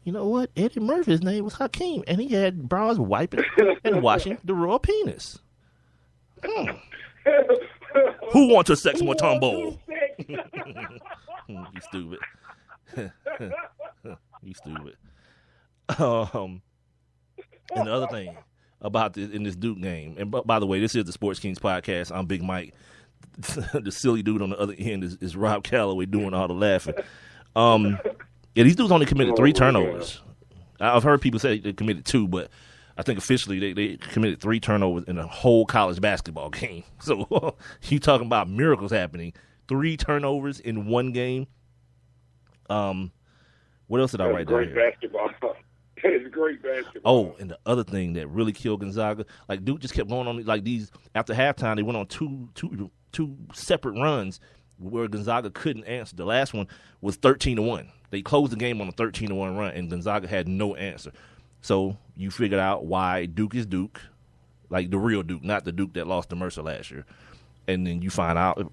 You know what? Eddie Murphy's name was Hakeem, and he had bras wiping and washing the raw penis. Hmm. Who wants a sex Mutombo? You stupid. You stupid. And the other thing about this in this Duke game, and by the way, this is the Sports Kings podcast. I'm Big Mike. The silly dude on the other end is Rob Calloway doing all the laughing. Yeah, these dudes only committed 3 turnovers. I've heard people say they committed 2, but I think officially they committed 3 turnovers in a whole college basketball game. So you talking about miracles happening. 3 turnovers in one game. What else did I write down here? Great basketball. That is great basketball. Oh, and the other thing that really killed Gonzaga, like Duke just kept going on like these. After halftime, they went on two separate runs where Gonzaga couldn't answer. The last one was 13-1. They closed the game on a 13-1 run, and Gonzaga had no answer. So you figured out why Duke is Duke, like the real Duke, not the Duke that lost to Mercer last year. And then you find out,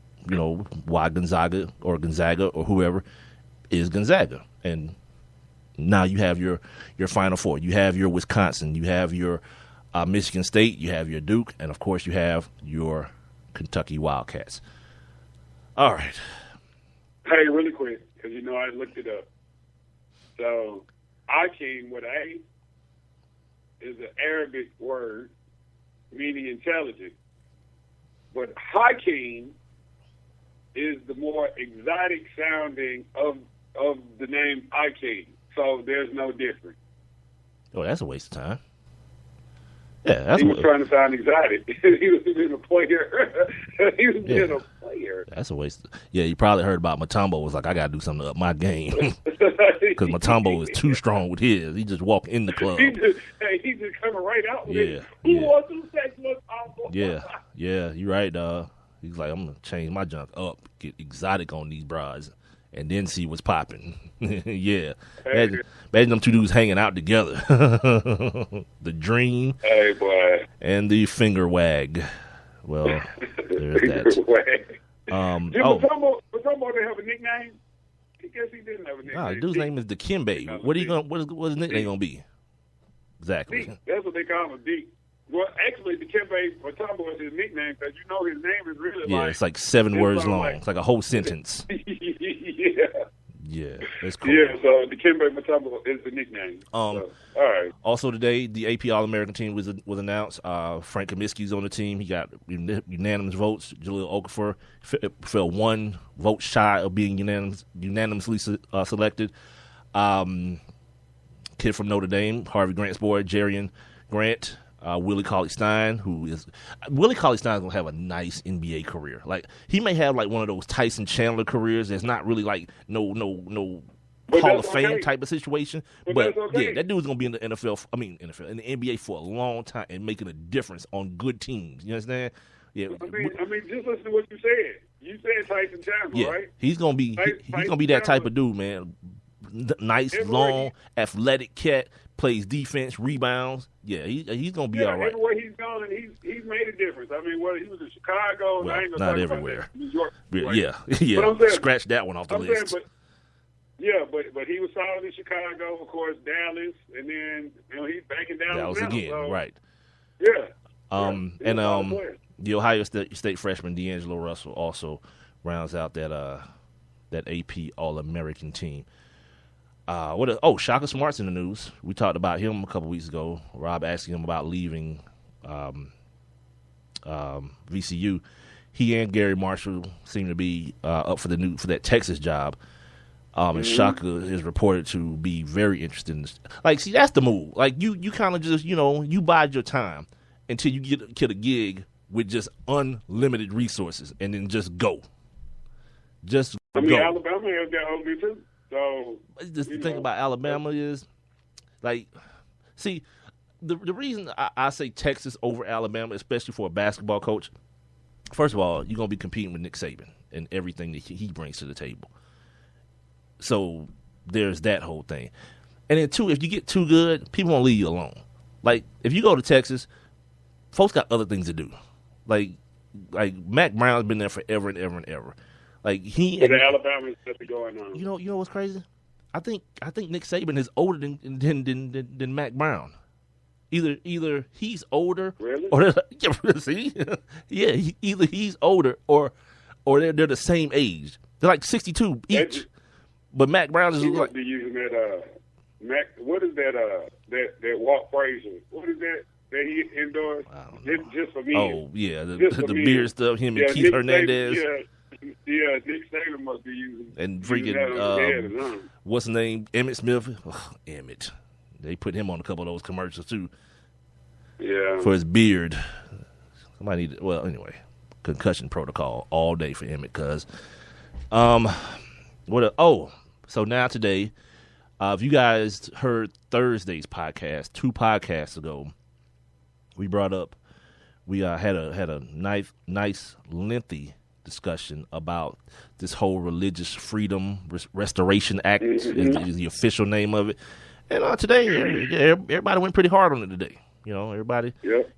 why Gonzaga or whoever is Gonzaga. And now you have your Final Four. You have your Wisconsin. You have your Michigan State. You have your Duke. And, of course, you have your Kentucky Wildcats. All right. Hey, really quick, because, I looked it up. So, Akeem with A is an Arabic word meaning intelligent. But Hakeem is the more exotic sounding of the name Akeem. So there's no difference. Oh, that's a waste of time. Yeah, he was trying to sound exotic. He was being a player. He was being a player. That's a waste. Yeah, you probably heard about Mutombo. Was like, I got to do something to up my game because Mutombo is too strong with his. He just walk in the club. He just coming right out with it. Who wants to sex Mutombo? Yeah, you're right, dog. He's like, I'm gonna change my junk up, get exotic on these bras, and then see what's popping. Yeah. Imagine them 2 dudes hanging out together. The dream. Hey, boy. And the finger wag. Well, there's that. Wag. Mutombo didn't have a nickname? I guess he didn't have a nickname. Nah, the dude's name is Dikembe. What is his nickname gonna be? Exactly. Deke. That's what they call him, Deke. Well, actually, Dikembe Mutombo is his nickname because his name is really it's like 7 words long. It's like a whole sentence. Yeah, that's cool. Yeah, so Dikembe Mutombo is the nickname. All right. Also today, the AP All-American team was announced. Frank Kaminsky's on the team. He got unanimous votes. Jahlil Okafor fell 1 vote shy of being unanimously selected. Kid from Notre Dame, Harvey Grant's boy, Jerian Grant. Willie Cauley-Stein, Willie Cauley-Stein's gonna have a nice NBA career. Like he may have like one of those Tyson Chandler careers that's not really like no Hall of Fame type of situation. But yeah, that dude's gonna be in the in the NBA for a long time and making a difference on good teams. You understand? Yeah. I mean, just listen to what you said. You said Tyson Chandler, right? He's gonna be he's gonna be that type of dude, man. Nice, long, athletic cat. Plays defense, rebounds. Yeah, he's gonna be all right. Everywhere he's gone, and he's made a difference. I mean, he was in Chicago. Well, I ain't not everywhere. New York. Yeah. But I'm saying, scratch that one off the list. But he was solid in Chicago, of course, Dallas, and then he's back in Dallas now, again, so, right? Yeah. The Ohio State freshman D'Angelo Russell also rounds out that AP All-American team. Shaka Smart's in the news. We talked about him a couple weeks ago. Rob asking him about leaving VCU. He and Gary Marshall seem to be up for that Texas job. And Shaka is reported to be very interested in this. Like, see, that's the move. Like, you kind of just, you bide your time until you get a gig with just unlimited resources and then just go. Go. Alabama has that opening too. So, the thing about Alabama is, like, see, the reason I say Texas over Alabama, especially for a basketball coach, first of all, you're going to be competing with Nick Saban and everything that he brings to the table. So there's that whole thing. And then, two, if you get too good, people won't leave you alone. Like, if you go to Texas, folks got other things to do. Like Mac Brown's been there forever and ever and ever. Like the Alabama is just going on. You know what's crazy? I think Nick Saban is older than Mac Brown. Either he's older, Really? or see, yeah, either he's older or they're the same age. They're like 62 each. But Mac Brown is He like must be using that Mac. What is that that Walt Frazier? What is that he endorsed? I don't know. Just for me. Oh yeah, the Just for me. beard stuff. Him and Keith Nick Hernandez. Saban, yeah, Nick Saban must be using And using that on his head or freaking something. what's his name? Emmett Smith. Oh, Emmett. They put him on a couple of those commercials too Yeah. for his beard. Somebody need to, well, anyway, concussion protocol all day for Emmett. Cause, so now today, if you guys heard Thursday's podcast, 2 podcasts ago, we brought up, we had a nice lengthy discussion about this whole Religious Freedom Restoration Act is the official name of it. And today, everybody went pretty hard on it today. Everybody, Yep.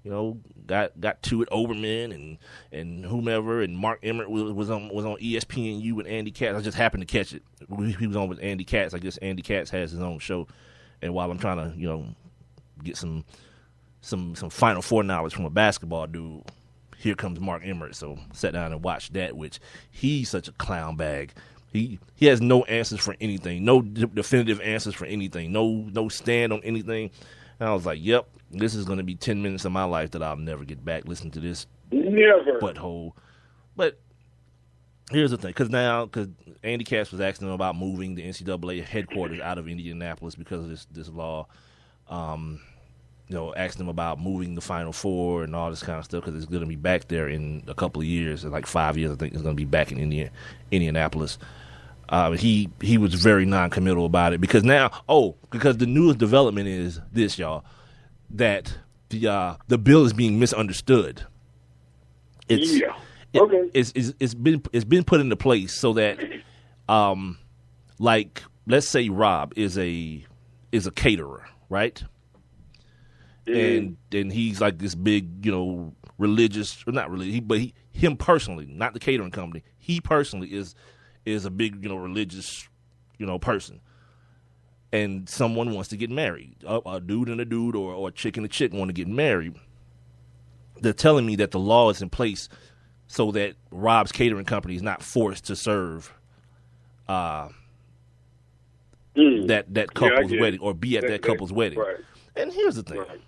got to it. Oberman and whomever, and Mark Emmert was on ESPNU with Andy Katz. I just happened to catch it. He was on with Andy Katz. I guess Andy Katz has his own show. And while I'm trying to, get some Final Four knowledge from a basketball dude, here comes Mark Emmert. So sat down and watched that, which he's such a clown bag. He has no answers for anything, no definitive answers for anything, no stand on anything. And I was like, yep, this is going to be 10 minutes of my life that I'll never get back. Listen to this Never. butthole. But here's the thing, because Andy Katz was asking him about moving the NCAA headquarters out of Indianapolis because of this law. Asking him about moving the Final Four and all this kind of stuff because it's going to be back there in a couple of years, in like 5 years. I think it's going to be back in Indianapolis. He was very non-committal about it because the newest development is this, y'all, that the bill is being misunderstood. It's been put into place so that, like, let's say Rob is a caterer, right? And he's like this big, religious, or not religious, but him personally, not the catering company. He personally is a big, religious, person. And someone wants to get married. A dude and a dude or a chick and a chick want to get married. They're telling me that the law is in place so that Rob's catering company is not forced to serve that couple's wedding or be at that couple's wedding. Right. And here's the thing. Right.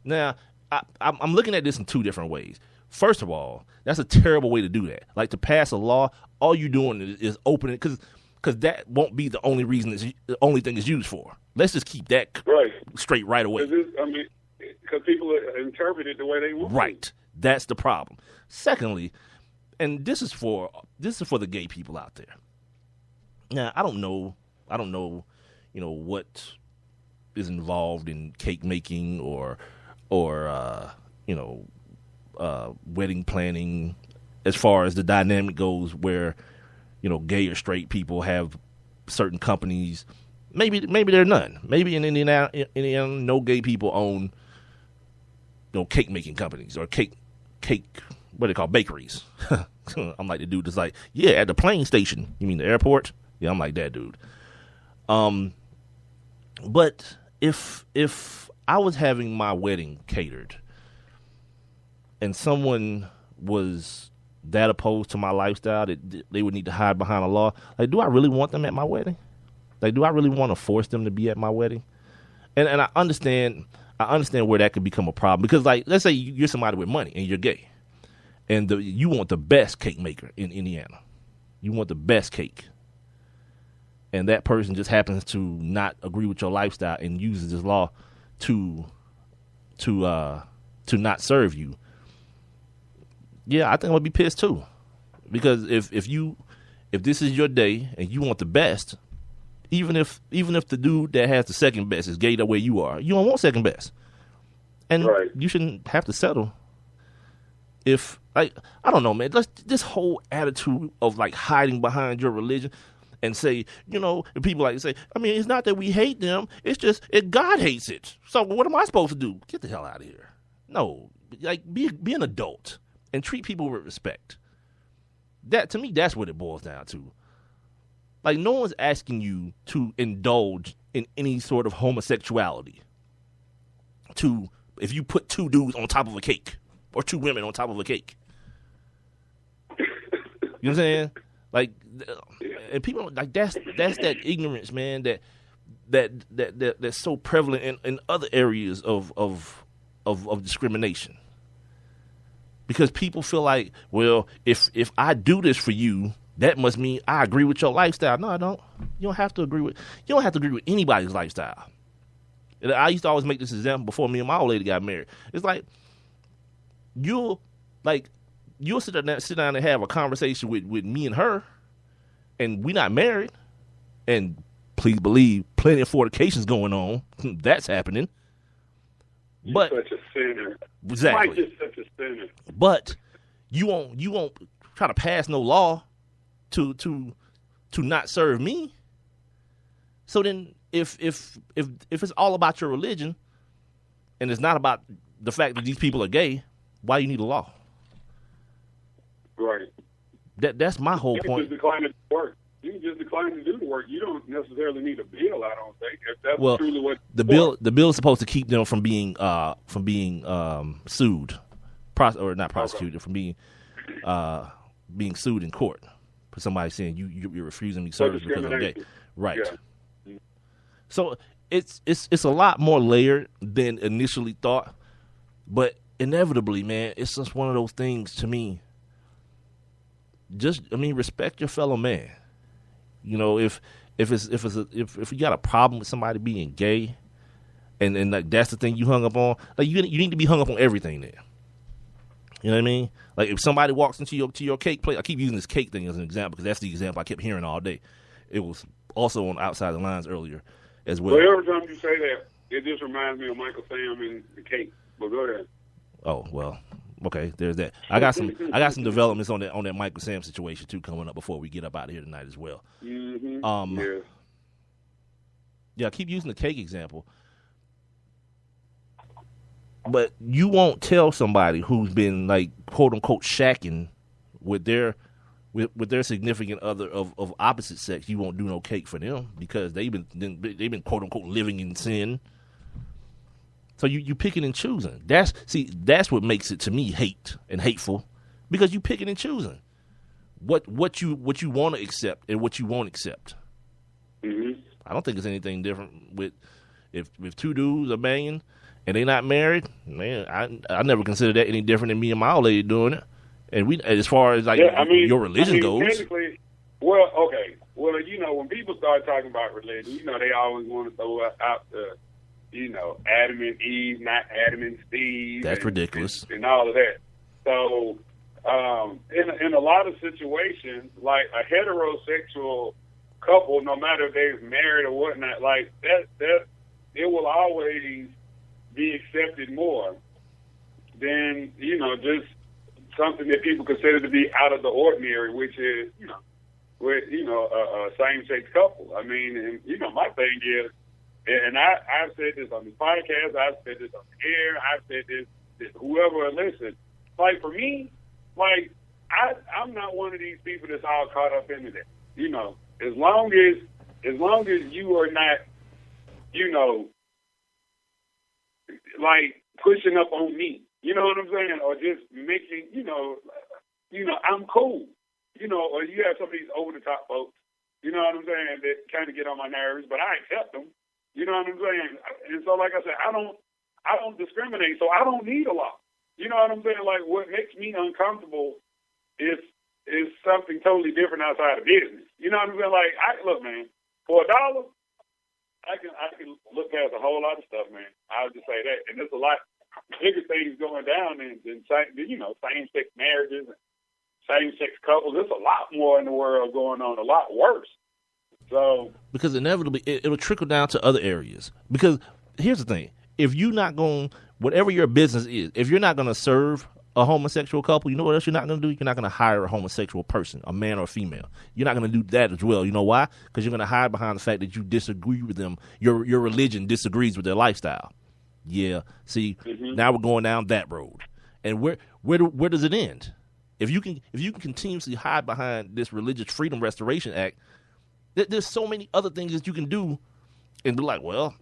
Now, I'm looking at this in 2 different ways. First of all, that's a terrible way to do that. Like, to pass a law, all you're doing is opening, because that won't be the only reason, the only thing it's used for. Let's just keep that straight right away. Because people interpret it the way they want. Right. That's the problem. Secondly, and this is for the gay people out there. Now, I don't know, what is involved in cake making or wedding planning as far as the dynamic goes, where gay or straight people have certain companies. Maybe there are none. Maybe in Indiana, no gay people own cake making companies or cake what they call bakeries. I'm like the dude that's like, yeah, at the plane station. You mean the airport? Yeah, I'm like that dude. But if I was having my wedding catered and someone was that opposed to my lifestyle that they would need to hide behind a law, like, do I really want them at my wedding? Like, do I really want to force them to be at my wedding? And I understand where that could become a problem, because, like, let's say you're somebody with money and you're gay, and you want the best cake maker in Indiana. You want the best cake. And that person just happens to not agree with your lifestyle and uses this law to not serve you. Yeah, I think I would be pissed too, because if this is your day and you want the best, even if the dude that has the second best is gay the way you are, you don't want second best, and you shouldn't have to settle. If, like, I don't know, man, this whole attitude of, like, hiding behind your religion. And say, and people like to say, I mean, it's not that we hate them. It's just God hates it. So what am I supposed to do? Get the hell out of here. No, like, be an adult and treat people with respect. That, to me, that's what it boils down to. Like, no one's asking you to indulge in any sort of homosexuality. If you put two dudes on top of a cake or two women on top of a cake. You know what I'm saying? Like, and people like that's that ignorance, man. That's so prevalent in other areas of discrimination. Because people feel like, well, if I do this for you, that must mean I agree with your lifestyle. No, I don't. You don't have to agree with anybody's lifestyle. And I used to always make this example before me and my old lady got married. It's like you'll sit down and have a conversation with me and her, and we not married, and please believe plenty of fornications going on. That's happening. You're such a sinner. Exactly. Mike is such a sinner. But you won't try to pass no law to not serve me. So then if it's all about your religion and it's not about the fact that these people are gay, why you need a law? Right. That's my whole point. You can just decline to do the work. You can just decline to do the work. You don't necessarily need a bill, I don't think. If that's truly what the bill is supposed to keep them from being sued, or not prosecuted, from being sued in court for somebody saying you're refusing me service because I'm gay. Right. Yeah. So it's a lot more layered than initially thought, but inevitably, man, it's just one of those things to me. Respect your fellow man. You know, if you got a problem with somebody being gay, and like that's the thing you hung up on, like you need to be hung up on everything there. You know what I mean? Like if somebody walks into your cake plate, I keep using this cake thing as an example because that's the example I kept hearing all day. It was also on Outside the Lines earlier as well. Well, every time you say that, it just reminds me of Michael Sam and the cake. But go ahead. Oh well. Okay, there's that. I got some developments on that Michael Sam situation too coming up before we get up out of here tonight as well. Mm-hmm. Yeah, I keep using the cake example, but you won't tell somebody who's been like quote unquote shacking with their significant other of opposite sex. You won't do no cake for them because they've been quote unquote living in sin. So you picking and choosing. That's what makes it to me hate and hateful, because you picking and choosing what you want to accept and what you won't accept. Mm-hmm. I don't think it's anything different with if two dudes are banging and they not married. Man, I never consider that any different than me and my old lady doing it. And we, as far as like your religion goes. Technically, well, okay. Well, when people start talking about religion, they always want to throw out the. Adam and Eve, not Adam and Steve. That's ridiculous. And all of that. So, in a lot of situations, like a heterosexual couple, no matter if they're married or whatnot, like that it will always be accepted more than, just something that people consider to be out of the ordinary, which is, with, a same-sex couple. I mean, and, my thing is, and I've said this on the podcast, I've said this on the air, I've said this whoever will listen. Like, for me, like, I'm not one of these people that's all caught up into that. As long as you are not, like, pushing up on me, you know what I'm saying? Or just making, I'm cool. Or you have some of these over-the-top folks, you know what I'm saying, that kind of get on my nerves, but I accept them. You know what I'm saying? And so, like I said, I don't discriminate, so I don't need a law. You know what I'm saying? Like, what makes me uncomfortable is something totally different outside of business. You know what I'm saying? Like, look, man, for $1, I can look past a whole lot of stuff, man. I'll just say that. And there's a lot bigger things going down than same-sex marriages and same-sex couples. There's a lot more in the world going on, a lot worse. So, because inevitably it'll trickle down to other areas. Because here's the thing: if you're not going, whatever your business is, if you're not going to serve a homosexual couple, you know what else you're not going to do? You're not going to hire a homosexual person, a man or a female. You're not going to do that as well. You know why? Because you're going to hide behind the fact that you disagree with them. Your religion disagrees with their lifestyle. Yeah. See, Now we're going down that road. And where does it end? If you can continuously hide behind this Religious Freedom Restoration Act, There's so many other things that you can do and be like, well,